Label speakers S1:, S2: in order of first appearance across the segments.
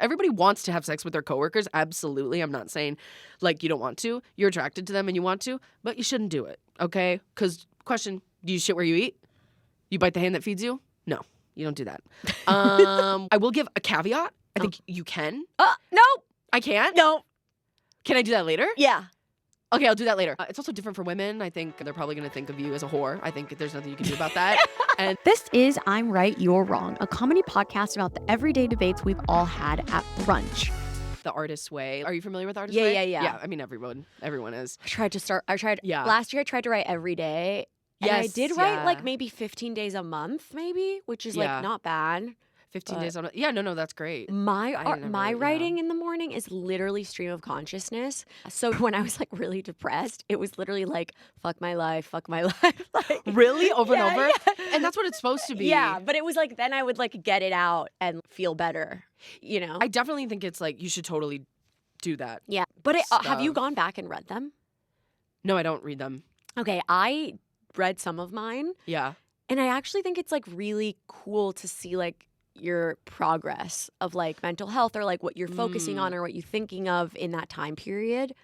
S1: everybody wants to have sex with their coworkers. Absolutely. I'm not saying like you don't want to. You're attracted to them and you want to, but you shouldn't do it. Okay? Because question, do you shit where you eat? You bite the hand that feeds you? No, you don't do that. I will give a caveat. I think you can.
S2: No.
S1: I can't?
S2: No.
S1: Can I do that later?
S2: Yeah.
S1: Okay, I'll do that later. It's also different for women. I think they're probably going to think of you as a whore. I think there's nothing you can do about that. And
S2: This is I'm Right, You're Wrong, a comedy podcast about the everyday debates we've all had at brunch.
S1: The Artist's Way. Are you familiar with Artist's Way?
S2: Yeah.
S1: Yeah, I mean, everyone is.
S2: Last year I tried to write every day. And I
S1: Yes,
S2: did write
S1: yeah.
S2: like maybe 15 days a month, maybe, which is
S1: Yeah.
S2: like not bad.
S1: 15 days on it. Yeah, no, that's great.
S2: My
S1: never-
S2: writing in the morning is literally stream of consciousness. So when I was like really depressed, it was literally like, fuck my life. Like,
S1: Really? Over and over?
S2: Yeah.
S1: And that's what it's supposed to be.
S2: Yeah, but it was like then I would like get it out and feel better, you know?
S1: I definitely think it's like you should totally do that.
S2: Yeah. But have you
S1: Stuff.
S2: gone back and read them?
S1: No, I don't read them.
S2: Okay, I read some of mine.
S1: Yeah.
S2: And I actually think it's like really cool to see like your progress of like mental health or like what you're focusing on or what you're thinking of in that time period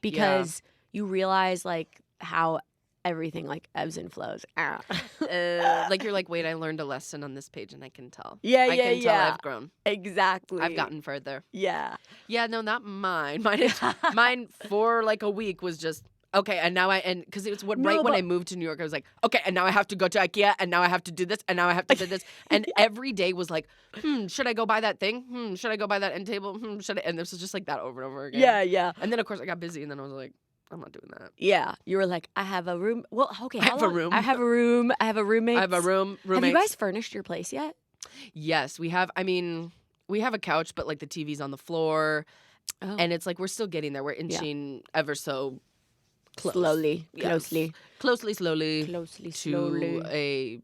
S2: because you realize like how everything like ebbs and flows.
S1: Like you're like, wait, I learned a lesson on this page and I can tell.
S2: Yeah,
S1: I can tell I've grown.
S2: Exactly.
S1: I've gotten further.
S2: Yeah.
S1: Yeah, no, not mine. Mine for like a week was just okay, and now because it was when I moved to New York, I was like, okay, and now I have to go to IKEA, and now I have to do this, and now I have to do this, and every day was like, should I go buy that thing? Should I go buy that end table? Should I? And this was just like that over and over again.
S2: Yeah.
S1: And then of course I got busy, and then I was like, I'm not doing that.
S2: Yeah. You were like, I have a room. Well, okay.
S1: I have a room.
S2: I have a room. I have a roommate.
S1: I have a room.
S2: Have you guys furnished your place yet?
S1: Yes, we have. I mean, we have a couch, but like the TV's on the floor, and it's like we're still getting there. We're inching ever so. Close.
S2: Slowly,
S1: Yes. slowly to a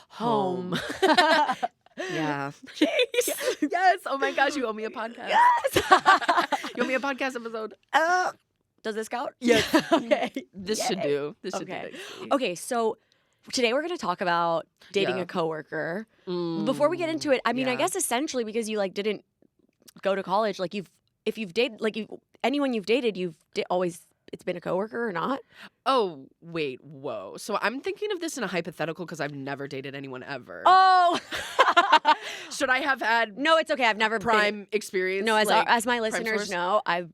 S1: home. Yeah. Yes. Oh my gosh, you owe me a podcast.
S2: Yes.
S1: You owe me a podcast episode.
S2: Does this count?
S1: Yes.
S2: Okay.
S1: This should do. This should do.
S2: Okay, so today we're going to talk about dating a coworker. Before we get into it, I mean, I guess essentially because you like didn't go to college, like anyone you've dated, always it's been a coworker or not?
S1: Oh, wait, whoa. So I'm thinking of this in a hypothetical because I've never dated anyone ever.
S2: Oh.
S1: Should I have had
S2: No, it's okay. I've never
S1: prime experience?
S2: No, as
S1: like,
S2: my listeners
S1: source?
S2: know, I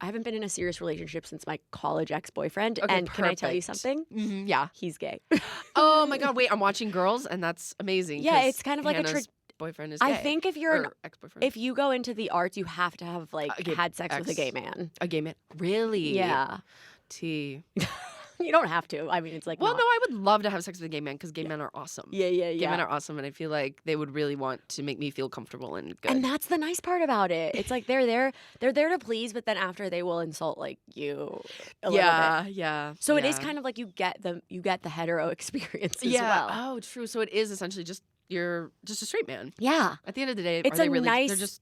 S2: haven't been in a serious relationship since my college ex-boyfriend.
S1: Okay,
S2: and can I tell you
S1: perfect.
S2: something?
S1: Mm-hmm, yeah.
S2: He's gay.
S1: Oh my God, wait, I'm watching Girls and that's amazing.
S2: Yeah,
S1: 'cause
S2: it's kind of like
S1: Hannah's boyfriend is gay.
S2: I think if you're
S1: ex-boyfriend.
S2: if you go into the arts, you have to have like
S1: A gay
S2: had sex with a
S1: ex.
S2: gay man.
S1: A gay man. Really?
S2: Yeah.
S1: T.
S2: You don't have to. I mean, it's like
S1: Well,
S2: not-
S1: no, I would love to have sex with a gay man because gay men are awesome.
S2: Yeah.
S1: Gay men are awesome, and I feel like they would really want to make me feel comfortable and good.
S2: And that's the nice part about it. It's like they're there to please, but then after they will insult like you a little bit.
S1: Yeah.
S2: So it is kind of like you get the hetero experience as well.
S1: Oh, true. So it is essentially just you're just a straight man.
S2: Yeah.
S1: At the end of the day,
S2: It's
S1: are
S2: a
S1: they really,
S2: nice
S1: they're just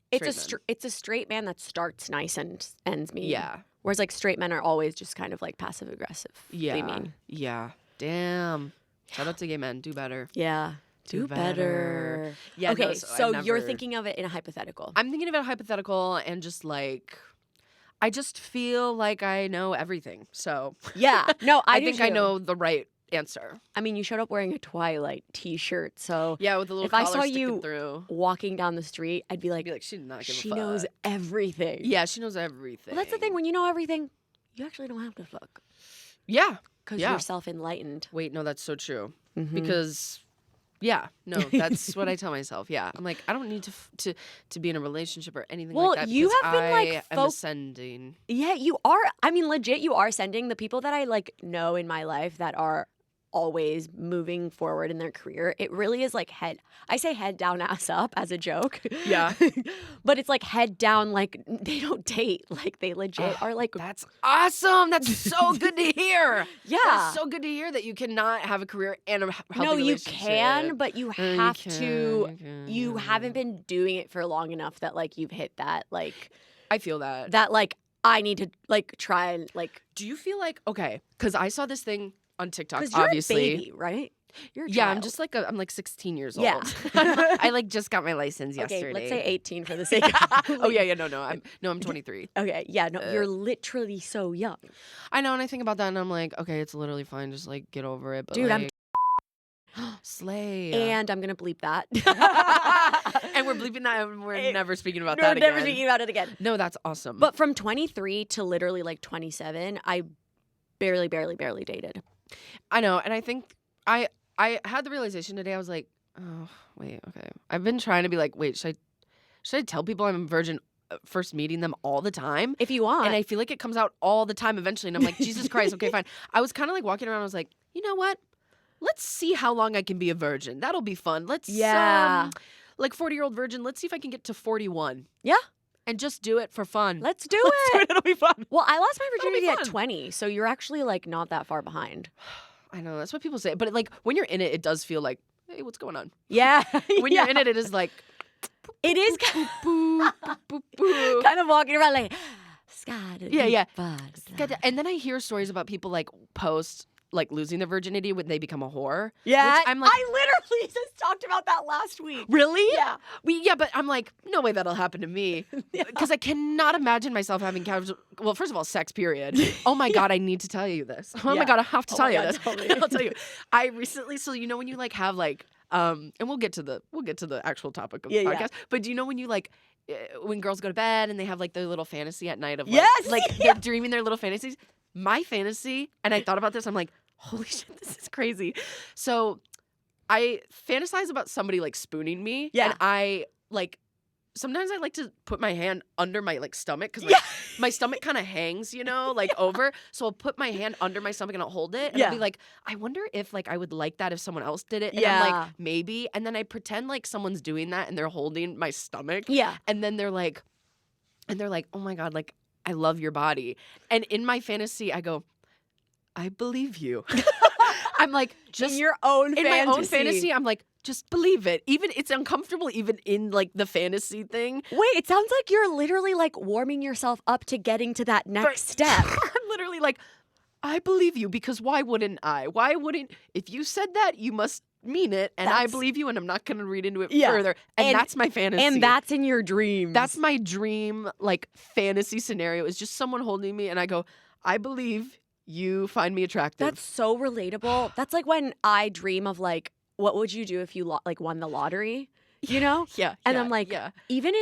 S2: it's a straight man that starts nice and ends mean.
S1: Yeah.
S2: Whereas like straight men are always just kind of like passive aggressive.
S1: Yeah.
S2: mean.
S1: Yeah. Damn. Shout out to gay men. Do better.
S2: Yeah. Do better.
S1: Yeah.
S2: Okay,
S1: no,
S2: so
S1: I've
S2: you're
S1: never-
S2: thinking of it in a hypothetical.
S1: I'm thinking about hypothetical and just like I just feel like I know everything. So
S2: Yeah. No, I
S1: think I know the right answer.
S2: I mean, you showed up wearing a Twilight t-shirt, so
S1: Yeah, with a little
S2: if I
S1: collar
S2: saw
S1: sticking
S2: you
S1: through.
S2: walking down the street, I'd be like,
S1: I'd be like, she did not give a
S2: she
S1: fuck.
S2: knows everything.
S1: Yeah, she knows everything.
S2: Well, that's the thing. When you know everything, you actually don't have to fuck
S1: Yeah.
S2: because
S1: Yeah.
S2: you're self-enlightened.
S1: Wait, no, that's so true.
S2: Mhm.
S1: Because, yeah, no, that's what I tell myself. Yeah, I'm like, I don't need to be in a relationship or anything
S2: Well,
S1: like that.
S2: you
S1: because
S2: have been, like,
S1: I am
S2: folk-
S1: ascending.
S2: Yeah, you are. I mean, legit, you are sending the people that I like know in my life that are always moving forward in their career. It really is like I say head down, ass up as a joke.
S1: Yeah.
S2: But it's like head down, like they don't date. Like they legit are like,
S1: That's awesome. That's so good to hear.
S2: yeah.
S1: That's so good to hear that you cannot have a career and a healthy
S2: No, you
S1: relationship.
S2: can, but you
S1: No, you
S2: have
S1: can,
S2: to.
S1: you
S2: You haven't been doing it for long enough that like you've hit that like
S1: I feel that.
S2: like I need to like try and like
S1: Do you feel like, okay, because I saw this thing on TikTok,
S2: because you're
S1: obviously.
S2: a baby, right? You're a
S1: Yeah,
S2: child.
S1: I'm just I'm like 16 years
S2: Yeah.
S1: old. I like just got my license yesterday.
S2: Okay, let's say 18 for the sake of
S1: Oh yeah, no. I'm 23.
S2: Okay, yeah, no, you're literally so young.
S1: I know, and I think about that, and I'm like, okay, it's literally fine. Just like get over it. But
S2: Dude, I'm
S1: slay.
S2: and I'm gonna bleep that.
S1: And we're bleeping that, and we're never speaking about
S2: We're
S1: that again.
S2: never speaking about it again.
S1: No, that's awesome.
S2: But from 23 to literally like 27, I barely dated.
S1: I know, and I think I had the realization today. I was like, oh wait, okay. I've been trying to be like, wait, should I tell people I'm a virgin first meeting them all the time?
S2: If you want.
S1: And I feel like it comes out all the time eventually, and I'm like, Jesus Christ, okay, fine. I was kind of like walking around. I was like, you know what? Let's see how long I can be a virgin. That'll be fun. Let's like 40-year-old virgin. Let's see if I can get to 41.
S2: Yeah.
S1: And just do it for fun.
S2: Let's do it.
S1: It'll be fun.
S2: Well, I lost my
S1: That'll be
S2: virginity at
S1: fun.
S2: 20, so you're actually like not that far behind.
S1: I know, that's what people say. But like when you're in it, it does feel like, hey, what's going on?
S2: Yeah.
S1: When you're in it, it is like,
S2: it is
S1: boo, boo, boo, boo.
S2: kind of walking around like, Scott.
S1: Yeah. And then I hear stories about people like post like losing their virginity when they become a whore.
S2: Yeah.
S1: Which I'm like,
S2: I literally just talked about that last week.
S1: really?
S2: Yeah.
S1: Yeah, but I'm like, no way that'll happen to me. Because I cannot imagine myself having casual, well, first of all, sex, period. Oh my God, I need to tell you this. Oh my God, I have to tell you this. I'll tell you. I recently, so you know when you like have like, and we'll get to the actual topic of the podcast. But do you know when you like, when girls go to bed and they have like their little fantasy at night of like, they're dreaming their little fantasies? My fantasy, and I thought about this, I'm like, holy shit, this is crazy. So I fantasize about somebody like spooning me.
S2: Yeah.
S1: And I like, sometimes I like to put my hand under my like stomach because my stomach kind of hangs, you know, like over. So I'll put my hand under my stomach and I'll hold it. And I'll be like, I wonder if like I would like that if someone else did it. And I'm like, maybe. And then I pretend like someone's doing that and they're holding my stomach.
S2: Yeah.
S1: And then they're like, oh my God, like, I love your body. And in my fantasy, I go, I believe you. I'm like, just
S2: in your own fantasy.
S1: In my own fantasy, I'm like, just believe it. Even it's uncomfortable, even in like the fantasy thing.
S2: Wait, it sounds like you're literally like warming yourself up to getting to that next step.
S1: I'm literally like, I believe you because why wouldn't I? Why wouldn't, if you said that, you must mean it, and I believe you, and I'm not going to read into it further. And that's my fantasy.
S2: And that's in your dreams.
S1: That's my dream, like, fantasy scenario is just someone holding me, and I go, I believe you find me attractive.
S2: That's so relatable. That's like when I dream of, like, what would you do if you, like, won the lottery? You know?
S1: Yeah.
S2: And I'm like, even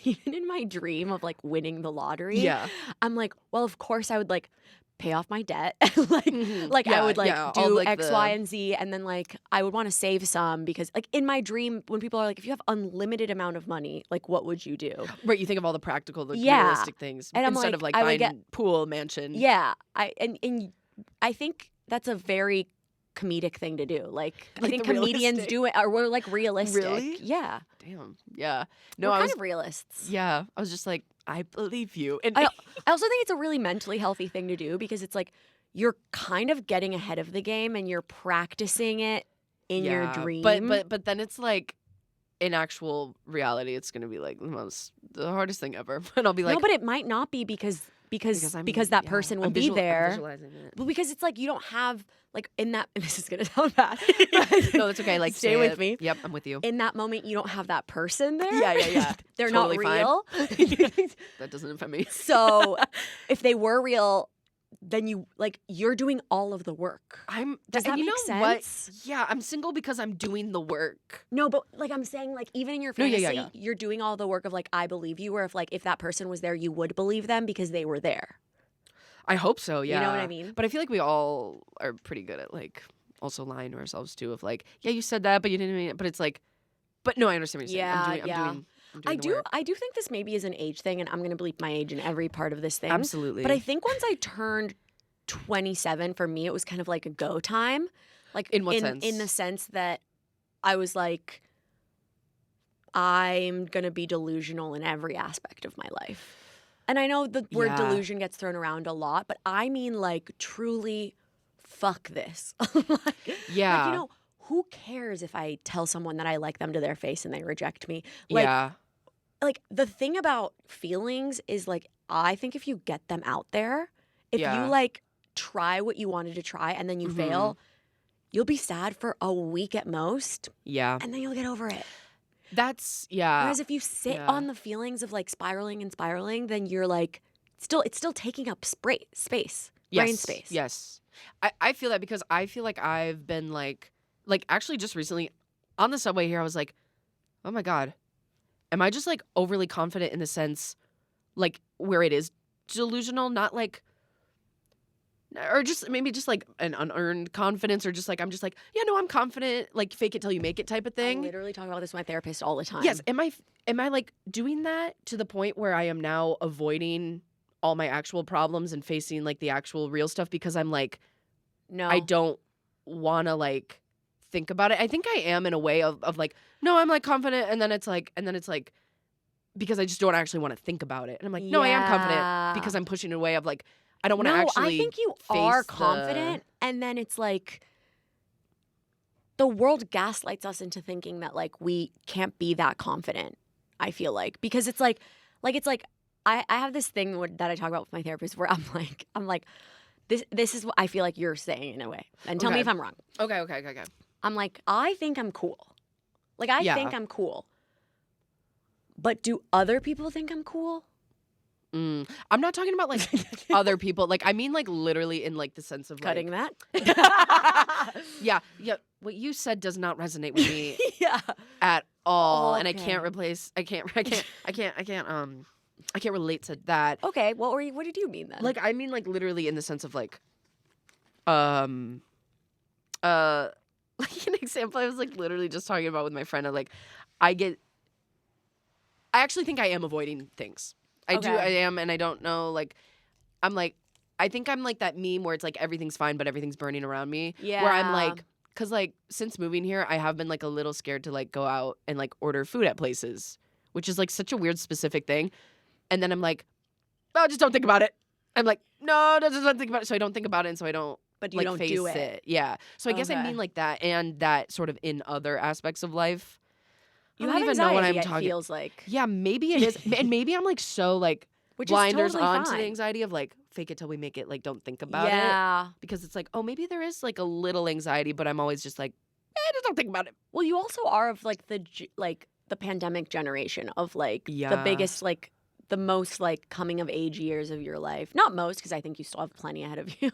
S2: in my dream of, like, winning the lottery, I'm like, well, of course I would, like, pay off my debt. I would do
S1: like
S2: X, Y, and Z, and then like I would want to save some because like in my dream, when people are like, if you have unlimited amount of money, like what would you do?
S1: Right, you think of all the practical, the realistic things
S2: and
S1: instead of like buying pool, mansion.
S2: Yeah, and I think that's a very comedic thing to do. Like I think comedians do it, or we're like realistic.
S1: Really?
S2: Yeah.
S1: Damn. Yeah. No,
S2: we're kind of realists.
S1: Yeah, I was just like, I believe you. And
S2: I also think it's a really mentally healthy thing to do because it's like you're kind of getting ahead of the game and you're practicing it in your dream.
S1: But then it's like in actual reality, it's gonna be like the hardest thing ever. And I'll be like,
S2: no, but it might not be because that person will be there.
S1: I'm visualizing it.
S2: Well, because it's like you don't have like in that. This is gonna sound bad.
S1: No, it's okay. Like
S2: stay with me.
S1: Yep, I'm with you.
S2: In that moment, you don't have that person there.
S1: Yeah.
S2: They're
S1: totally
S2: not real.
S1: That doesn't offend me.
S2: So if they were real, then you're doing all of the work. Does that make sense?
S1: What? Yeah, I'm single because I'm doing the work.
S2: No, but like I'm saying, like even in your fantasy, you're doing all the work of like I believe you, or if that person was there, you would believe them because they were there.
S1: I hope so. Yeah,
S2: you know what I mean.
S1: But I feel like we all are pretty good at like also lying to ourselves too. Of like, yeah, you said that, but you didn't mean it. But it's like, but no, I understand what you're saying. I'm doing
S2: I do think this maybe is an age thing, and I'm going to bleep my age in every part of this thing.
S1: Absolutely.
S2: But I think once I turned 27, for me, it was kind of like a go time. Like
S1: in what sense?
S2: In the sense that I was like, I'm going to be delusional in every aspect of my life. And I know the word delusion gets thrown around a lot, but I mean like truly fuck this. Like, you know, who cares if I tell someone that I like them to their face and they reject me? Like, like the thing about feelings is like, I think if you get them out there, if you like try what you wanted to try and then you fail, you'll be sad for a week at most,
S1: Yeah.
S2: and then you'll get over it.
S1: That's, yeah.
S2: Whereas if you sit on the feelings of like spiraling and spiraling, then you're like, it's still taking up space, brain space.
S1: Yes. I feel that because I feel like I've been like actually just recently on the subway here, I was like, oh my God, am I just like overly confident in the sense like where it is delusional, not like, or just maybe just like an unearned confidence, or just like I'm just like, yeah, no, I'm confident, like fake it till you make it type of thing.
S2: I literally talk about this with my therapist all the time.
S1: Yes. Am I like doing that to the point where I am now avoiding all my actual problems and facing like the actual real stuff because I'm like,
S2: No.
S1: I don't want to like think about it. I think I am in a way of like, no, I'm like confident, and then it's like because I just don't actually want to think about it. And I'm like, no, I am confident because I'm pushing it away of like, I don't want to actually.
S2: I think you are confident, and then it's like the world gaslights us into thinking that like we can't be that confident. I feel like because it's like I have this thing that I talk about with my therapist where I'm like this is what I feel like you're saying in a way, and tell me if I'm wrong.
S1: Okay.
S2: I'm like, I think I'm cool. Like I think I'm cool, but do other people think I'm cool?
S1: I'm not talking about like other people. Like I mean like literally in like the sense of
S2: Cutting
S1: like,
S2: that.
S1: Yeah. What you said does not resonate with me
S2: Yeah.
S1: at all, and I
S2: Okay.
S1: can't relate to that.
S2: Okay. What did you mean then?
S1: Like I mean like literally in the sense of like like an example I was like literally just talking about with my friend of like I actually think I am avoiding things. I am, and I don't know, like I'm like I think I'm like that meme where it's like everything's fine but everything's burning around me.
S2: Yeah.
S1: Where I'm like, cause like since moving here I have been like a little scared to like go out and like order food at places, which is like such a weird specific thing. And then I'm like, oh, just don't think about it. I'm like, no, just don't think about it. So I don't think about it, and so I don't.
S2: But you
S1: like
S2: don't
S1: face
S2: do it.
S1: Yeah. So I guess I
S2: Okay.
S1: mean like that, and that sort of in other aspects of life.
S2: You
S1: I
S2: have
S1: don't even know what I'm
S2: anxiety,
S1: talking.
S2: It feels like.
S1: Yeah, maybe it is, and maybe I'm like so like
S2: Which
S1: blinders
S2: is totally
S1: onto
S2: fine.
S1: the anxiety of like fake it till we make it. Like don't think about it,
S2: Yeah.
S1: because it's like, oh, maybe there is like a little anxiety, but I'm always just like, just don't think about it.
S2: Well, you also are of like the pandemic generation of like the
S1: Yeah.
S2: biggest like the most like coming of age years of your life. Not most, because I think you still have plenty ahead of you.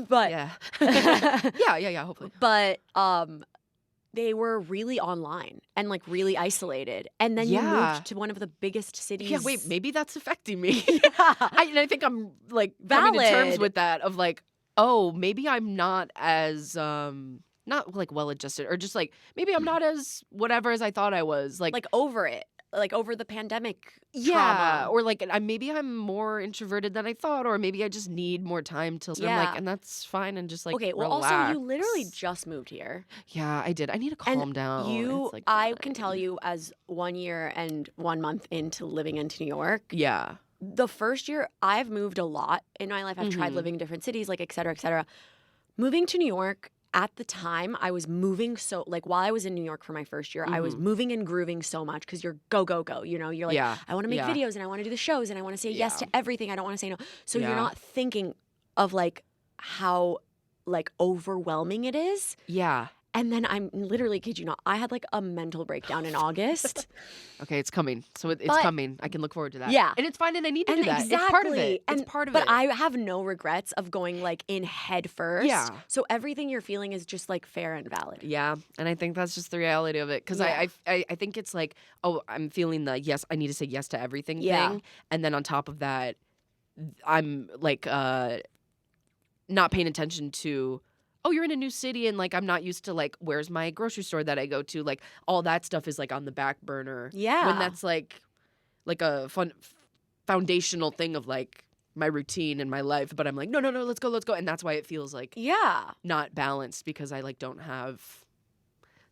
S2: But
S1: Yeah. yeah. Hopefully.
S2: but they were really online and like really isolated. And then you
S1: Yeah.
S2: moved to one of the biggest cities.
S1: Yeah. Wait, maybe that's affecting me.
S2: Yeah.
S1: I think I'm like coming to terms
S2: Valid.
S1: with that of like, oh, maybe I'm not as not like well adjusted, or just like maybe I'm not as whatever as I thought I was. Like
S2: over it. Like over the pandemic
S1: yeah,
S2: trauma.
S1: or like maybe I'm more introverted than I thought, or maybe I just need more time to. So I'm like,
S2: Yeah.
S1: and that's fine, and just like
S2: Okay, well
S1: relax.
S2: also you literally just moved here.
S1: Yeah, I did. I need to
S2: And
S1: calm down.
S2: You,
S1: It's, like,
S2: I can tell
S1: fine.
S2: you, as 1 year and 1 month into living into New York,
S1: Yeah.
S2: the first year I've moved a lot in my life. I've tried
S1: Mhm.
S2: living in different cities, like et cetera, et cetera. Moving to New York at the time, I was moving so like while I was in New York for my first year, I was moving and grooving so much because you're go. You know, you're like,
S1: Yeah.
S2: I want to make
S1: Yeah.
S2: videos and I want to do the shows and I want to say yes
S1: Yeah.
S2: to everything. I don't want to say no. So
S1: Yeah.
S2: you're not thinking of like how like overwhelming it is.
S1: Yeah.
S2: And then I'm literally, kid you not, I had like a mental breakdown in August.
S1: Okay, it's coming. So it's
S2: But-
S1: coming. I can look forward to that.
S2: Yeah.
S1: And it's fine, and I need to
S2: And
S1: do that.
S2: exactly.
S1: It's part of it.
S2: And,
S1: It's part of
S2: but
S1: it.
S2: I have no regrets of going like in head first.
S1: Yeah.
S2: So everything you're feeling is just like fair and valid.
S1: Yeah, and I think that's just the reality of it. Because
S2: Yeah.
S1: I think it's like, oh, I'm feeling the yes, I need to say yes to everything
S2: Yeah.
S1: thing. And then on top of that, I'm like not paying attention to, oh, you're in a new city and like I'm not used to like, where's my grocery store that I go to? Like all that stuff is like on the back burner.
S2: Yeah.
S1: When that's like a fun foundational thing of like my routine and my life. But I'm like, no, let's go. And that's why it feels like
S2: Yeah.
S1: not balanced, because I like don't have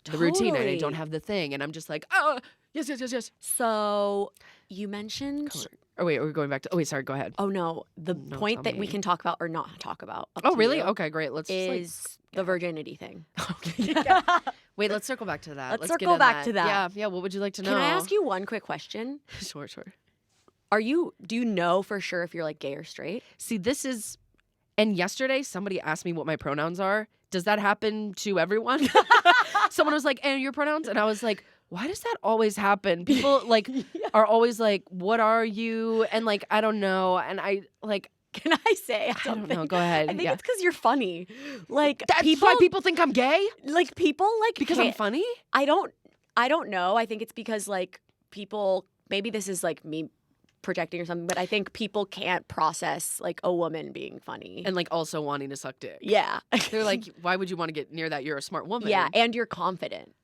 S1: the routine and I
S2: Totally.
S1: don't have the thing, and I'm just like, oh, yes.
S2: So you mentioned,
S1: Oh wait, we're going back to. Oh wait, sorry. Go ahead.
S2: oh no, the
S1: No,
S2: point
S1: tell
S2: that we
S1: me.
S2: can talk about or not talk about. up
S1: Oh
S2: to
S1: really?
S2: you,
S1: Okay, great. Let's
S2: Is the virginity thing.
S1: Okay. Wait, let's circle back to that.
S2: Let's
S1: get
S2: circle
S1: in
S2: back to that.
S1: Yeah. What would you like to know?
S2: Can I ask you one quick question?
S1: Sure.
S2: Do you know for sure if you're like gay or straight?
S1: See, this is, and yesterday somebody asked me what my pronouns are, does that happen to everyone? Someone was like, and your pronouns? And I was like, why does that always happen? People like are always like, what are you? And like, I don't know. And I like,
S2: Can I say
S1: I
S2: something?
S1: don't know. Go ahead.
S2: I think it's because you're funny. Like
S1: That's why people think I'm gay?
S2: like people like
S1: Because I'm funny?
S2: I don't know. I think it's because like people, maybe this is like me projecting or something, but I think people can't process like a woman being funny.
S1: And like also wanting to suck dick.
S2: Yeah.
S1: They're like, why would you want to get near that? You're a smart woman.
S2: Yeah, and you're confident.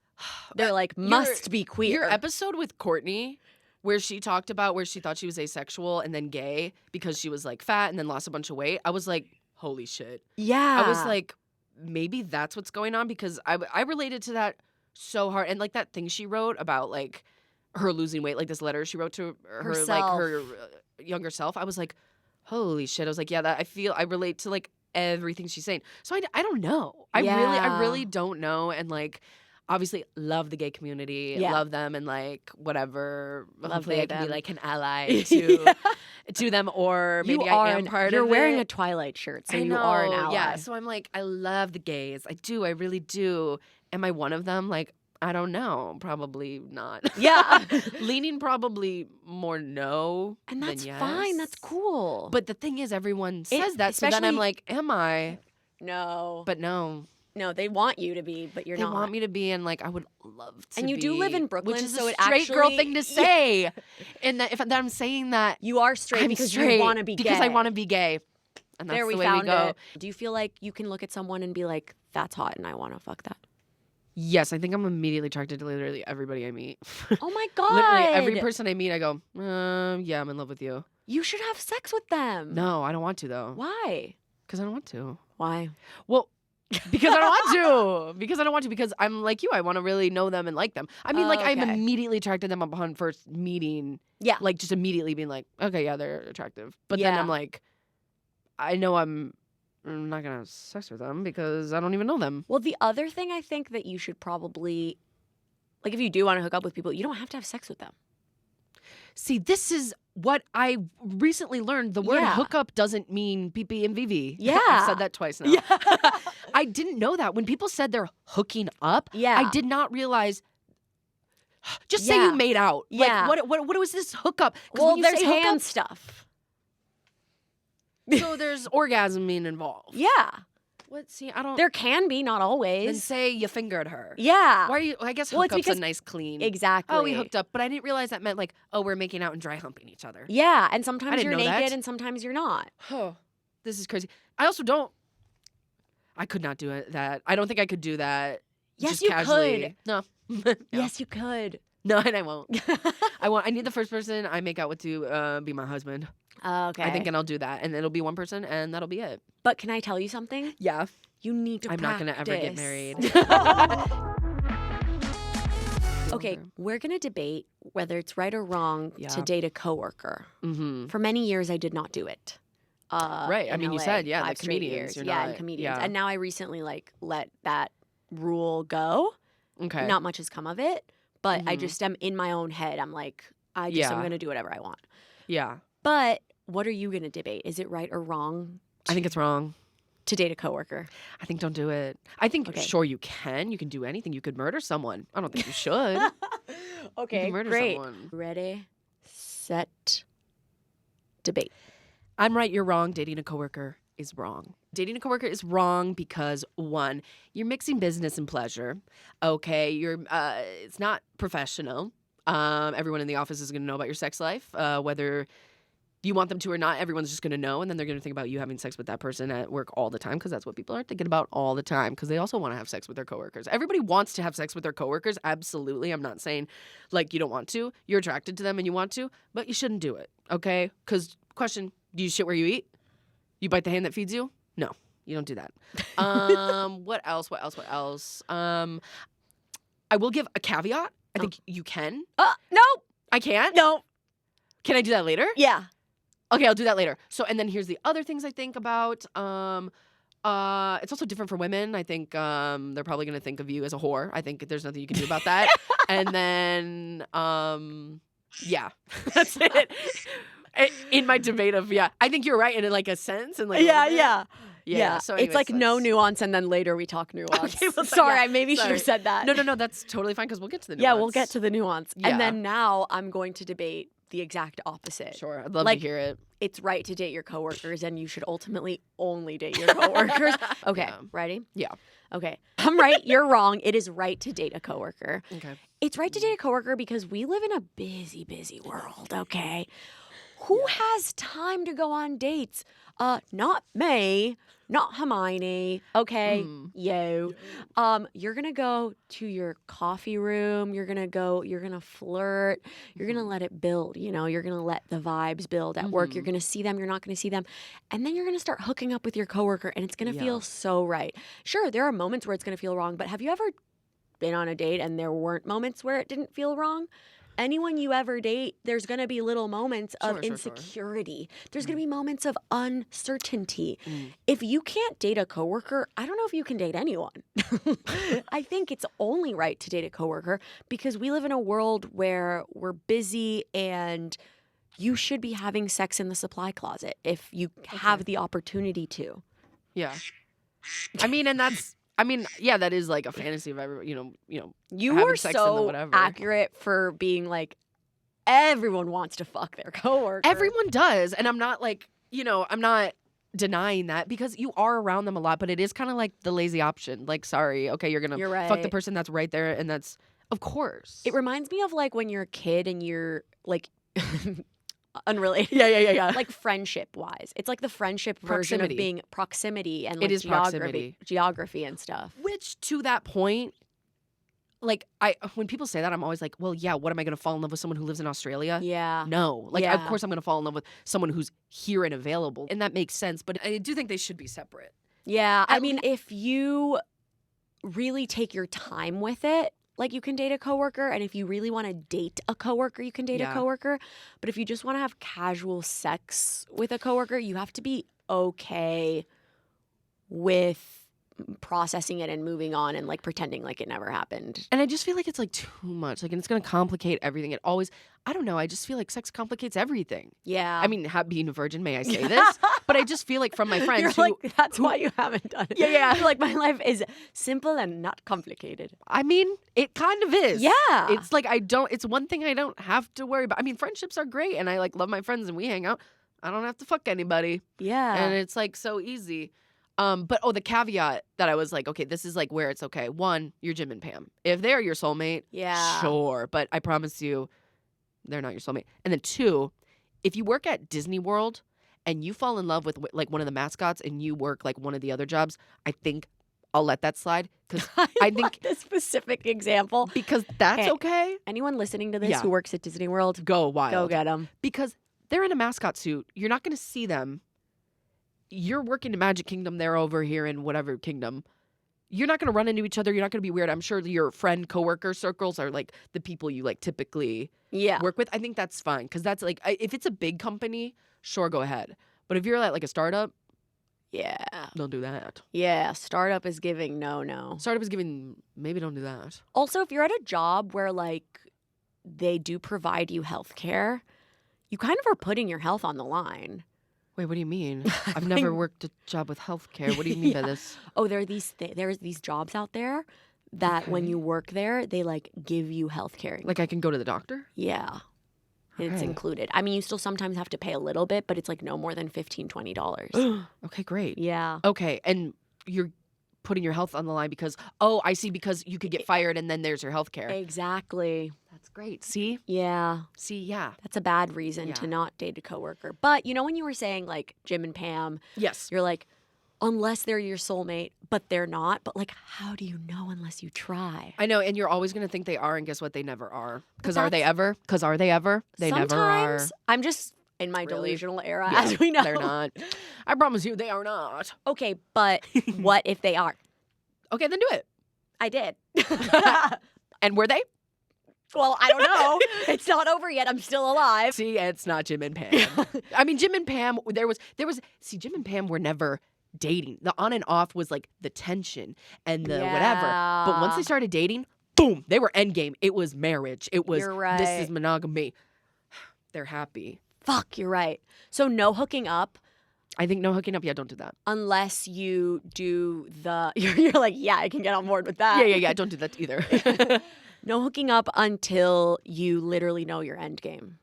S2: They're like, must be queer.
S1: Your episode with Courtney, where she talked about where she thought she was asexual and then gay because she was like fat and then lost a bunch of weight. I was like, holy shit.
S2: Yeah.
S1: I was like, maybe that's what's going on, because I related to that so hard. And like that thing she wrote about like her losing weight, like this letter she wrote to her like her younger self. I was like, holy shit. I was like, yeah, that I relate to like everything she's saying. So I don't know. I really don't know. And like, obviously love the gay community, love them, and like whatever. Hopefully I can be like an ally to them, or maybe I am part of it.
S2: You're wearing a Twilight shirt, so you are an ally.
S1: Yeah, so I'm like, I love the gays. I do. I really do. Am I one of them? Like, I don't know. Probably not.
S2: Yeah.
S1: Leaning probably more no.
S2: And that's
S1: than yes.
S2: fine. That's cool.
S1: But the thing is, everyone says that. So then I'm like, am I?
S2: No.
S1: But no.
S2: No, they want you to be, but you're not.
S1: They want me to be, and like I would love to.
S2: And you do live in Brooklyn,
S1: which is
S2: so
S1: a
S2: it
S1: straight
S2: actually,
S1: girl thing to say. And that if that I'm saying that
S2: you are straight
S1: I'm
S2: because
S1: straight
S2: you want to be gay.
S1: because I want to be gay. And that's
S2: there
S1: the
S2: we
S1: way
S2: found
S1: we go.
S2: it. Do you feel like you can look at someone and be like, "That's hot," and I want to fuck that?
S1: Yes, I think I'm immediately attracted to literally everybody I meet.
S2: Oh my god!
S1: Literally every person I meet, I go, yeah, I'm in love with you.
S2: You should have sex with them.
S1: No, I don't want to though.
S2: Why?
S1: Because I don't want to.
S2: Why?
S1: Well, because I don't want to. Because I don't want to. Because I'm like you. I want to really know them and like them. I mean, like I'm
S2: okay.
S1: immediately attracted to them upon first meeting.
S2: Yeah.
S1: Like just immediately being like, okay, yeah, they're attractive. But then
S2: Yeah.
S1: I'm like, I know I'm not gonna have sex with them because I don't even know them.
S2: Well, the other thing I think that you should probably, like, if you do want to hook up with people, you don't have to have sex with them.
S1: See, this is what I recently learned. The word
S2: Yeah.
S1: hookup doesn't mean PP and VV.
S2: Yeah.
S1: I've said that twice now.
S2: Yeah.
S1: I didn't know that. When people said they're hooking up,
S2: Yeah.
S1: I did not realize. Just say
S2: Yeah.
S1: you made out.
S2: Yeah.
S1: Like, what was this hookup? 'Cause
S2: Well,
S1: when you
S2: there's
S1: say
S2: hand
S1: hookup,
S2: stuff.
S1: so there's orgasming involved.
S2: Yeah.
S1: What? See, I don't.
S2: There can be, not
S1: Then
S2: always.
S1: say you fingered her.
S2: Yeah.
S1: Why are you? I guess
S2: Well, it's
S1: hookup's
S2: because-
S1: a nice clean.
S2: Exactly.
S1: Oh, we hooked up, but I didn't realize that meant like, oh, we're making out and dry humping each other.
S2: Yeah, and sometimes
S1: didn't
S2: you're
S1: know that.
S2: naked and sometimes you're not.
S1: Oh, this is crazy. I also don't. I could not do that. I don't think I could do that.
S2: Yes,
S1: just
S2: you
S1: casually.
S2: could.
S1: No. No.
S2: Yes, you could.
S1: No, and I won't. I need the first person I make out with to be my husband.
S2: Okay.
S1: I think, and I'll do that, and it'll be one person, and that'll be it.
S2: But can I tell you something?
S1: Yeah.
S2: You need to
S1: I'm not gonna ever get
S2: practice.
S1: married.
S2: Okay, we're gonna debate whether it's right or wrong
S1: Yeah.
S2: to date a coworker.
S1: Mm-hmm.
S2: For many years, I did not do it.
S1: Right. I
S2: in
S1: mean, you
S2: LA,
S1: said, yeah, the
S2: 5 straight
S1: comedians,
S2: years.
S1: you're
S2: Yeah,
S1: not-
S2: and comedians.
S1: yeah.
S2: And now I recently let that rule go.
S1: Okay.
S2: Not much has come of it, but I
S1: Mhm.
S2: just am in my own head. I'm like, I'm
S1: Yeah.
S2: gonna do whatever I want.
S1: Yeah.
S2: But what are you gonna debate? Is it right or wrong
S1: I think it's wrong.
S2: to date a coworker?
S1: I think don't do it. I think,
S2: Okay.
S1: sure, you can. You can do anything. You could murder someone. I don't think you should. You
S2: Okay,
S1: can murder
S2: great.
S1: someone.
S2: Ready, set, debate.
S1: I'm right, you're wrong. Dating a coworker is wrong. Dating a coworker is wrong because, one, you're mixing business and pleasure. Okay, it's not professional. Everyone in the office is going to know about your sex life, whether you want them to or not. Everyone's just going to know, and then they're going to think about you having sex with that person at work all the time, because that's what people are thinking about all the time, because they also want to have sex with their coworkers. Everybody wants to have sex with their coworkers, absolutely. I'm not saying like you don't want to. You're attracted to them and you want to, but you shouldn't do it, okay? Because, question, do you shit where you eat? You bite the hand that feeds you? No, you don't do that. What else? I will give a caveat. I think you can.
S2: No,
S1: I can't?
S2: no,
S1: Can I do that later?
S2: yeah.
S1: Okay, I'll do that later. So, and then here's the other things I think about. It's also different for women. I think they're probably going to think of you as a whore. I think there's nothing you can do about that. And then, yeah, that's it. In my debate of, yeah, I think you're right in like a sense. And like, a little bit. Yeah. So
S2: it's like
S1: anyways,
S2: no
S1: let's-
S2: nuance, and then later we talk nuance.
S1: Okay, well,
S2: Sorry,
S1: yeah,
S2: I maybe should
S1: sorry.
S2: have said that.
S1: No, that's totally fine because we'll get to the nuance.
S2: Yeah, we'll get to the nuance.
S1: Yeah.
S2: And then now I'm going to debate the exact opposite.
S1: Sure, I'd love
S2: Like,
S1: to hear it.
S2: It's right to date your coworkers, and you should ultimately only date your coworkers. Okay,
S1: Yeah.
S2: ready?
S1: Yeah.
S2: Okay, I'm right, you're wrong. It is right to date a coworker.
S1: Okay.
S2: It's right to date a coworker because we live in a busy, busy world, okay? Who has time to go on dates? Not me, not Hermione, okay? You. You're gonna go to your coffee room, you're gonna flirt, you're gonna let it build, you're gonna let the vibes build at work, you're gonna see them, you're not gonna see them, and then you're gonna start hooking up with your coworker, and it's gonna feel so right. Sure, there are moments where it's gonna feel wrong, but have you ever been on a date and there weren't moments where it didn't feel wrong? Anyone you ever date, there's going to be little moments of insecurity. There's going to be moments of uncertainty. If you can't date a coworker, I don't know if you can date anyone. I think it's only right to date a coworker because we live in a world where we're busy and you should be having sex in the supply closet if you have the opportunity to.
S1: Yeah. I mean, yeah, that is like a fantasy of everyone,
S2: You
S1: having
S2: are
S1: sex in the
S2: so
S1: whatever.
S2: accurate for being like, everyone wants to fuck their coworker.
S1: Everyone does. And I'm not like, I'm not denying that because you are around them a lot, but it is kind of like the lazy option. Like, sorry, okay, you're going to fuck the
S2: right.
S1: person that's right there. And that's, of course.
S2: It reminds me of like when you're a kid and you're like unrelated.
S1: Yeah.
S2: Like friendship wise. It's like the friendship version
S1: Proximity.
S2: of being proximity and like
S1: It is proximity.
S2: geography and stuff.
S1: Which to that point, like when people say that, I'm always like, well, yeah, what am I going to fall in love with someone who lives in Australia?
S2: Yeah.
S1: No. Like, of
S2: Yeah.
S1: course I'm going to fall in love with someone who's here and available. And that makes sense. But I do think they should be separate.
S2: Yeah. I
S1: At
S2: mean, if you really take your time with it, like you can date a coworker, and if you really want to date a coworker, you can date a coworker. But if you just want to have casual sex with a coworker, you have to be okay with processing it and moving on and like pretending like it never happened.
S1: And I just feel like it's like too much. Like, and it's going to complicate everything. It always, I don't know. I just feel like sex complicates everything.
S2: Yeah.
S1: I mean, being a virgin, may I say this? But I just feel like from my friends
S2: You're
S1: who,
S2: like, that's why you haven't done it.
S1: Yeah.
S2: You're like, my life is simple and not complicated.
S1: I mean, it kind of is.
S2: Yeah.
S1: It's like it's one thing I don't have to worry about. I mean, friendships are great and I like love my friends and we hang out. I don't have to fuck anybody.
S2: Yeah.
S1: And it's like so easy. But the caveat that I was like, okay, this is like where it's okay. One, you're Jim and Pam. If they're your soulmate,
S2: Yeah.
S1: sure. But I promise you, they're not your soulmate. And then two, if you work at Disney World and you fall in love with like one of the mascots and you work like one of the other jobs, I think I'll let that slide because I think
S2: this specific example.
S1: because that's
S2: Hey,
S1: okay.
S2: Anyone listening to this
S1: Yeah.
S2: who works at Disney World,
S1: Go wild.
S2: go get them.
S1: Because they're in a mascot suit. You're not going to see them. You're working in Magic Kingdom. They're over here in whatever kingdom. You're not going to run into each other. You're not going to be weird. I'm sure your friend, coworker circles are like the people you like typically work with. I think that's fine because that's like if it's a big company, sure, go ahead. But if you're at like a startup,
S2: Yeah.
S1: don't do that.
S2: Yeah. Startup is giving no.
S1: Startup is giving maybe don't do that.
S2: Also, if you're at a job where like they do provide you health care, you kind of are putting your health on the line.
S1: Wait, what do you mean? I've never worked a job with healthcare. What do you mean by this?
S2: Oh, there's these jobs out there that when you work there, they like give you health care.
S1: Like I can go to the doctor?
S2: Yeah. It's
S1: Okay.
S2: included. I mean, you still sometimes have to pay a little bit, but it's like no more than $15, $20.
S1: Okay, great.
S2: Yeah.
S1: Okay, and you're putting your health on the line because, because you could get fired and then there's your health care.
S2: Exactly.
S1: That's great. See?
S2: Yeah.
S1: Yeah.
S2: That's a bad reason to not date a coworker. But when you were saying like Jim and Pam,
S1: Yes.
S2: you're like, unless they're your soulmate, but they're not. But like, how do you know unless you try?
S1: I know, and you're always going to think they are, and guess what? They never are. Because are they
S2: that's-
S1: ever? Because are they ever? They never are.
S2: Sometimes I'm just in my
S1: Really?
S2: delusional era,
S1: Yeah,
S2: as we know.
S1: They're not. I promise you, they are not.
S2: Okay, but what if they are?
S1: Okay, then do it.
S2: I did.
S1: And were they?
S2: Well, I don't know. It's not over yet. I'm still alive.
S1: See, it's not Jim and Pam. I mean, Jim and Pam, there was, see, Jim and Pam were never dating. The on and off was like the tension and the whatever. But once they started dating, boom, they were endgame. It was marriage. It was,
S2: You're right.
S1: this is monogamy. They're happy.
S2: Fuck, you're right. So no hooking up
S1: I think no hooking up. Yeah, don't do that.
S2: Unless you do the, you're like, yeah, I can get on board with that.
S1: Yeah. Don't do that either.
S2: No hooking up until you literally know your end game.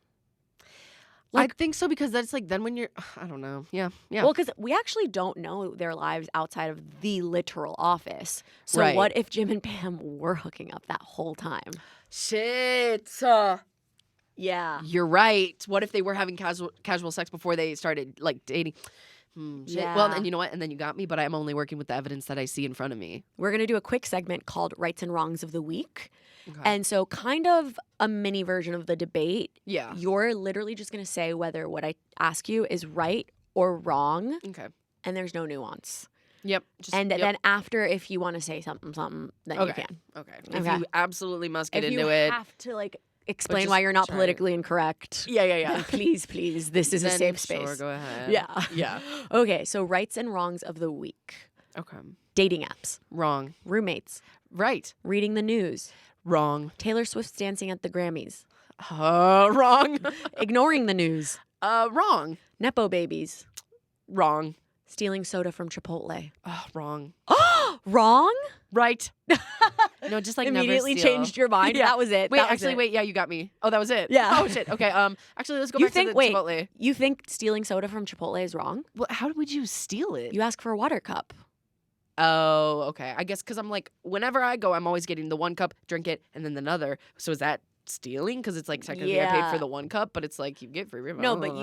S1: I think so because that's like then when you're, I don't know. Yeah.
S2: Well, because we actually don't know their lives outside of the literal office. So
S1: Right.
S2: what if Jim and Pam were hooking up that whole time?
S1: Shit.
S2: Yeah.
S1: You're right. What if they were having casual sex before they started like dating? Shit.
S2: Yeah.
S1: Well, and you know what? And then you got me, but I'm only working with the evidence that I see in front of me.
S2: We're going to do a quick segment called Rights and Wrongs of the Week.
S1: Okay.
S2: And so kind of a mini version of the debate.
S1: Yeah.
S2: You're literally just going to say whether what I ask you is right or wrong.
S1: Okay.
S2: And there's no nuance.
S1: Yep.
S2: Then after, if you want to say something, then you can.
S1: Okay. If
S2: Okay.
S1: you absolutely must get
S2: If
S1: into
S2: you
S1: it.
S2: have to like explain
S1: just
S2: why you're not
S1: try it.
S2: politically incorrect.
S1: Yeah.
S2: then please, this is a
S1: Then
S2: safe space.
S1: Sure, go ahead.
S2: Yeah.
S1: Yeah.
S2: Okay, so rights and wrongs of the week.
S1: Okay.
S2: Dating apps,
S1: Wrong.
S2: roommates,
S1: Right.
S2: reading the news,
S1: Wrong.
S2: Taylor Swift's dancing at the Grammys,
S1: Wrong.
S2: ignoring the news,
S1: Wrong.
S2: nepo babies,
S1: Wrong.
S2: stealing soda from Chipotle.
S1: Wrong.
S2: Wrong?
S1: Right. No, just like
S2: Immediately
S1: never steal.
S2: changed your mind.
S1: Yeah.
S2: That was it.
S1: Wait,
S2: That was
S1: actually,
S2: it.
S1: wait. Yeah, you got me. Oh, that was it.
S2: Yeah.
S1: Oh shit. Okay. Actually, let's go
S2: You
S1: back
S2: think?
S1: to the
S2: Wait.
S1: Chipotle.
S2: You think stealing soda from Chipotle is wrong?
S1: Well, how would you steal it?
S2: You ask for a water cup.
S1: Oh, okay. I guess because I'm like, whenever I go, I'm always getting the one cup, drink it, and then another. So is that stealing? Because it's like technically I paid
S2: Yeah.
S1: for the one cup, but it's like you get free refill.
S2: No, but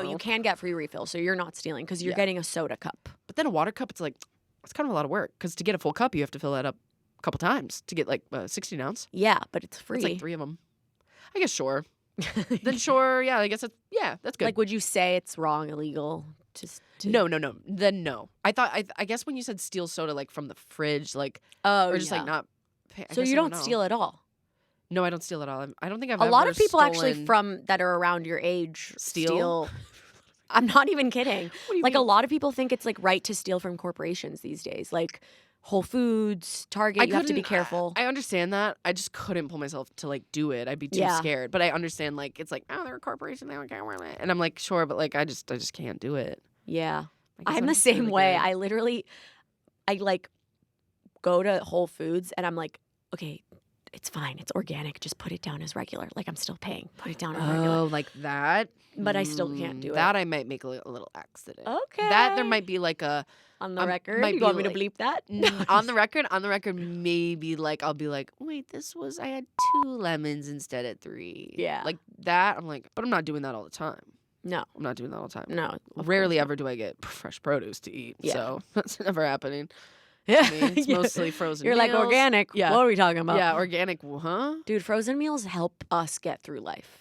S2: you can get free refills, so you're not stealing because you're
S1: Yeah.
S2: getting a soda cup.
S1: But then a water cup, it's like it's kind of a lot of work because to get a full cup, you have to fill that up a couple times to get like 16 ounce.
S2: Yeah, but it's free.
S1: It's like 3 of them. I guess sure. Then sure, yeah. I guess that's good.
S2: Like, would you say it's wrong, illegal? Just to...
S1: No. Then no. I guess when you said steal soda like from the fridge, like
S2: Oh,
S1: or just
S2: yeah.
S1: like not. Pay, I
S2: So
S1: guess
S2: you
S1: I
S2: don't
S1: know.
S2: steal at all.
S1: No, I don't steal at all. I don't think I've
S2: A lot
S1: ever
S2: of people actually
S1: stolen-
S2: from that are around your age
S1: Steal?
S2: I'm not even kidding.
S1: What do you
S2: Like a
S1: mean?
S2: lot of people think it's like right to steal from corporations these days, like Whole Foods, Target. You have to be
S1: couldn't-
S2: careful.
S1: I understand that. I just couldn't pull myself to like do it. I'd be too
S2: Yeah.
S1: scared. But I understand like it's like they're a corporation. They don't care where it. And I'm like sure, but like I just can't do it.
S2: Yeah,
S1: I guess
S2: I'm the
S1: just
S2: same
S1: really
S2: way.
S1: good.
S2: I like go to Whole Foods and I'm like, okay, it's fine. It's organic. Just put it down as regular. Like I'm still paying. Put it down as regular.
S1: Oh, like that.
S2: But I still can't do it.
S1: That I might make a little accident.
S2: Okay.
S1: That there might be like a
S2: On the record,
S1: might
S2: you
S1: be
S2: want me to
S1: like-
S2: bleep that?
S1: on the record. Maybe like I'll be like, wait, I had 2 lemons instead of 3.
S2: Yeah.
S1: like that. I'm like, but I'm not doing that all the time.
S2: No,
S1: I'm not doing that all the time.
S2: no. of
S1: Rarely
S2: course
S1: ever do I get fresh produce to eat.
S2: Yeah.
S1: So that's never happening.
S2: not.
S1: I mean, it's
S2: Yeah.
S1: mostly frozen
S2: You're like
S1: meals.
S2: organic.
S1: Yeah.
S2: What are we talking about?
S1: Yeah, organic. Huh?
S2: Dude, frozen meals help us get through life.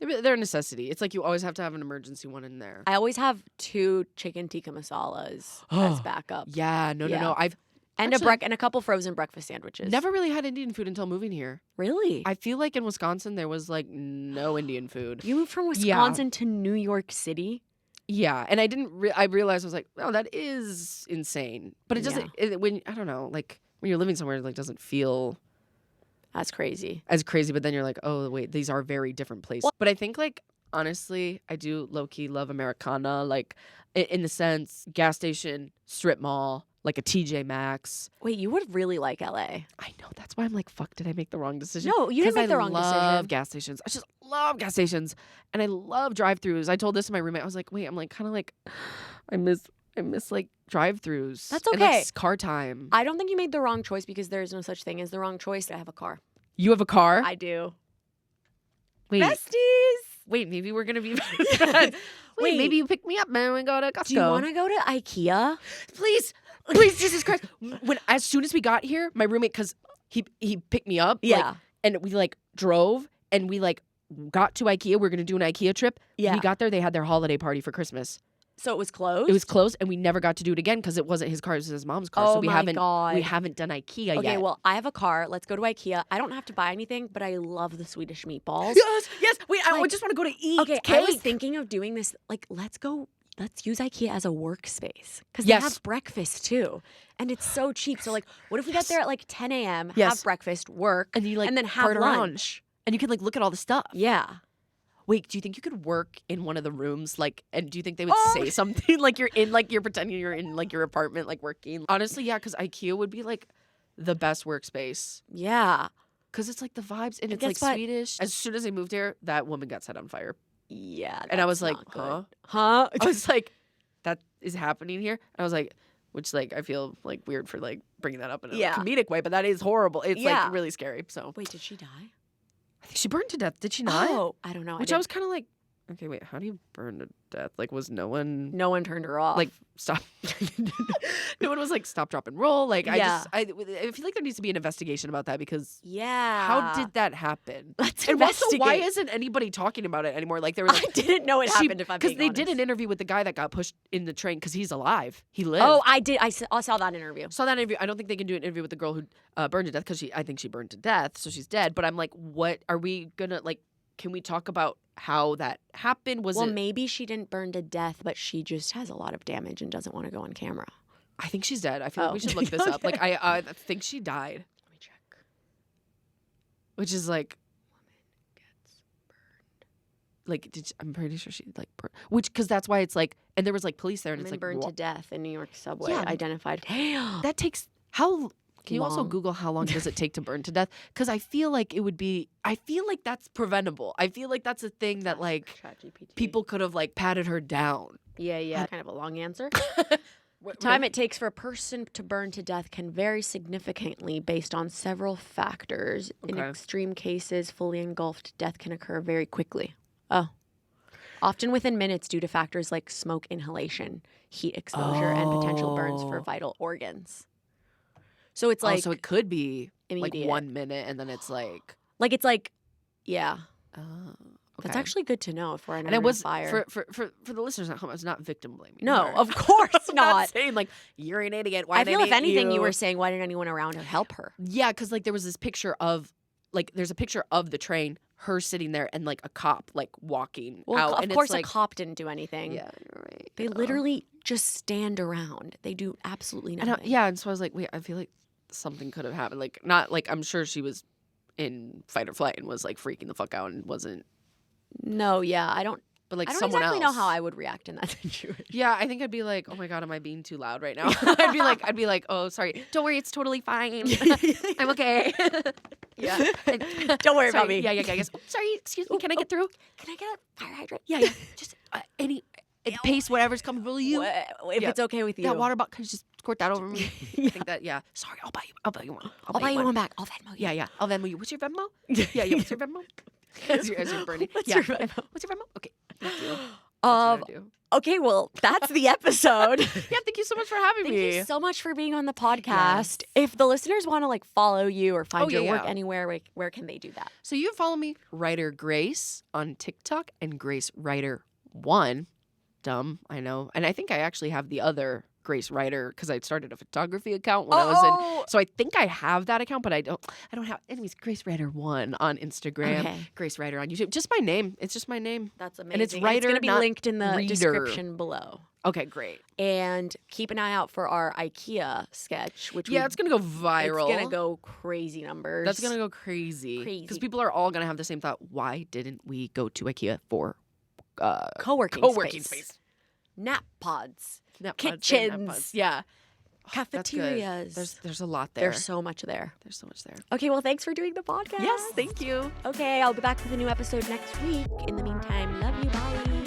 S1: They're a necessity. It's like you always have to have an emergency one in there.
S2: I always have 2 chicken tikka masalas as backup.
S1: Yeah, no. I've
S2: And
S1: actually
S2: and a couple frozen breakfast sandwiches.
S1: never really had Indian food until moving here.
S2: Really?
S1: I feel like in Wisconsin there was like no Indian food.
S2: You moved from
S1: Yeah.
S2: Wisconsin to New York City?
S1: Yeah, and I didn't. I realized I was like, oh, that is insane. But it doesn't. When I don't know, like when you're living somewhere, it like doesn't feel
S2: That's crazy.
S1: as crazy. But then you're like, oh wait, these are very different places. But I think like honestly, I do low key love Americana. Like in the sense, gas station, strip mall, like a TJ Maxx.
S2: Wait, you would really like LA.
S1: I know. That's why I'm like, fuck, did I make the wrong decision?
S2: No, you didn't
S1: 'Cause
S2: make the wrong
S1: I
S2: decision.
S1: love gas stations. I just love gas stations. And I love drive-thrus. I told this to my roommate. I was like, wait, I'm like kind of like I miss like drive-thrus.
S2: That's
S1: And, like,
S2: okay.
S1: car time.
S2: I don't think you made the wrong choice because there's no such thing as the wrong choice. I have a car.
S1: You have a car?
S2: I do.
S1: Wait.
S2: Besties!
S1: Wait, maybe we're gonna be best friends. Wait,
S2: Wait.
S1: maybe you pick me up and we go to Costco.
S2: Do you want to go to IKEA?
S1: Please, Jesus Christ. As soon as we got here, my roommate, because he picked me up. like,
S2: Yeah.
S1: and we like drove and we like got to IKEA. We're gonna do an IKEA trip.
S2: Yeah.
S1: We got there. They had their holiday party for Christmas.
S2: So it was closed?
S1: It was closed, and we never got to do it again because it wasn't his car. It was his mom's car.
S2: Oh
S1: so we
S2: my
S1: haven't
S2: God.
S1: we haven't done IKEA
S2: Okay,
S1: yet.
S2: well, I have a car. Let's go to IKEA. I don't have to buy anything, but I love the Swedish meatballs.
S1: Yes. Wait, I
S2: Like-
S1: just want to go to eat.
S2: Okay, I was
S1: Kate.
S2: thinking of doing this. Like, let's use IKEA as a workspace because
S1: Yes.
S2: they have breakfast too, and it's so cheap. So, like, what if we get there at like 10 a.m.,
S1: Yes.
S2: have breakfast, work,
S1: and you like
S2: and then have
S1: part around.
S2: lunch?
S1: And you can like look at all the stuff.
S2: Yeah,
S1: Wait, do you think you could work in one of the rooms? Like, and do you think they would say something like you're pretending you're in like your apartment, like working? Honestly, yeah, because IKEA would be like the best workspace.
S2: Yeah.
S1: Because it's like the vibes and it's
S2: guess
S1: like
S2: what?
S1: Swedish. As soon as I moved here, that woman got set on fire.
S2: Yeah.
S1: And I was like,
S2: that's not
S1: huh?
S2: good. Huh?
S1: I was like, that is happening here? And I was like, which like I feel like weird for like bringing that up in a comedic way, but that is horrible. It's like really scary. So
S2: Wait, did she die?
S1: I think she burned to death. Did she not?
S2: Oh, I don't know.
S1: Which I was kind of like, okay, wait, how do you burn to death? Like, was no one
S2: turned her off.
S1: like stop? No one was like stop, drop, and roll. Like,
S2: Yeah.
S1: I feel like there needs to be an investigation about that because
S2: yeah.
S1: how did that happen?
S2: Let's
S1: And also, why
S2: investigate.
S1: isn't anybody talking about it anymore? Like, they were like,
S2: I didn't know it happened. If I'm
S1: because
S2: being
S1: they
S2: honest.
S1: did an interview with the guy that got pushed in the train because he's alive. He lived.
S2: Oh, I did. I saw that interview.
S1: Saw that interview. I don't think they can do an interview with the girl who burned to death because I think she burned to death, so she's dead. But I'm like, what are we gonna like? Can we talk about how that happened? Was
S2: Well,
S1: it?
S2: maybe she didn't burn to death, but she just has a lot of damage and doesn't want to go on camera.
S1: I think she's dead. I feel like
S2: Oh.
S1: we should look this up. Like,
S2: Okay.
S1: I think she died,
S2: Let me check.
S1: which is like,
S2: Woman gets burned.
S1: like, I'm pretty sure she like burned. Which because that's why it's like, and there was like police there, and
S2: Woman
S1: it's like
S2: burned to death in New York subway.
S1: Yeah.
S2: Identified. Damn.
S1: that takes how. Can you also
S2: Long.
S1: Google how long does it take to burn to death? Because I feel like it would be. I feel like that's preventable. I feel like that's a thing that like
S2: ChatGPT.
S1: people could have like patted her down.
S2: Yeah. Kind of a long answer.
S1: What
S2: Time it takes for a person to burn to death can vary significantly based on several factors. In
S1: Okay.
S2: extreme cases, fully engulfed death can occur very quickly. Oh. Often within minutes due to factors like smoke inhalation, heat exposure, and potential burns for
S1: Oh.
S2: vital organs. So it's like
S1: so it could be
S2: immediate.
S1: like 1 minute, and then it's like,
S2: it's like, yeah.
S1: oh,
S2: That's
S1: okay.
S2: actually good to know if we're in
S1: And it was
S2: a fire.
S1: for the listeners at home. I was not victim blaming.
S2: No,
S1: her.
S2: of course
S1: I'm
S2: not.
S1: saying like you're an idiot. Why
S2: I feel if
S1: didn't
S2: anything, you were saying, why didn't anyone around her help her?
S1: Yeah, because like there was this picture of like there's a picture of the train, her sitting there, and like a cop like walking
S2: Well,
S1: out.
S2: of
S1: and
S2: course,
S1: it's like,
S2: a cop didn't do anything.
S1: Yeah, you're right.
S2: They literally just stand around. They do absolutely nothing.
S1: And so I was like, wait, I feel like something could have happened. Like not like I'm sure she was in fight or flight and was like freaking the fuck out and wasn't.
S2: No, yeah, I don't.
S1: But like
S2: I don't
S1: someone
S2: exactly
S1: else.
S2: know how I would react in that situation.
S1: Yeah, I think I'd be like, oh my God, am I being too loud right now? I'd be like, oh, sorry. Don't worry, it's totally fine. I'm okay.
S2: Yeah. Don't worry about me.
S1: Yeah. I guess. Oh, sorry, excuse me. Can I get through?
S2: Can I get a fire hydrant?
S1: Yeah. Just any pace, whatever's comfortable to you.
S2: If
S1: Yeah.
S2: it's okay with you.
S1: That water bottle, can you just squirt that over me? I think that, yeah. Sorry, I'll buy you one.
S2: I'll buy you one back. I'll Venmo you.
S1: Yeah. I'll Venmo you. What's your Venmo? Yeah. What's your Venmo? As you're burning.
S2: What's
S1: Yeah.
S2: your Venmo?
S1: What's your Venmo? Okay. Thank you. That's what I do.
S2: Okay, well, that's the episode.
S1: Yeah, thank you so much for having
S2: Thank
S1: me.
S2: you so much for being on the podcast. If the listeners want to like follow you or find your work anywhere, where can they do that?
S1: So you can follow me, Writer Grace, on TikTok and Grace Reiter 1. Dumb, I know. And I think I actually have the other Grace Reiter because I started a photography account when I was in. So I think I have that account, but I don't have. Anyways, Grace Reiter 1 on Instagram.
S2: Okay.
S1: Grace Reiter on YouTube. Just my name. It's just my name.
S2: That's amazing.
S1: And it's Writer,
S2: going to be
S1: not
S2: linked in the
S1: reader.
S2: description below.
S1: Okay, great.
S2: And keep an eye out for our IKEA sketch, which
S1: Yeah, it's gonna go viral.
S2: It's gonna go crazy numbers.
S1: That's gonna go crazy. Because people are all gonna have the same thought. Why didn't we go to IKEA for
S2: co-working space. Nap pods, kitchens,
S1: Yeah.
S2: cafeterias.
S1: There's a lot there.
S2: There's so much there.
S1: There's so much there.
S2: Okay, well, thanks for doing the podcast.
S1: Yes, thank you.
S2: Okay, I'll be back with a new episode next week. In the meantime, love you. Bye.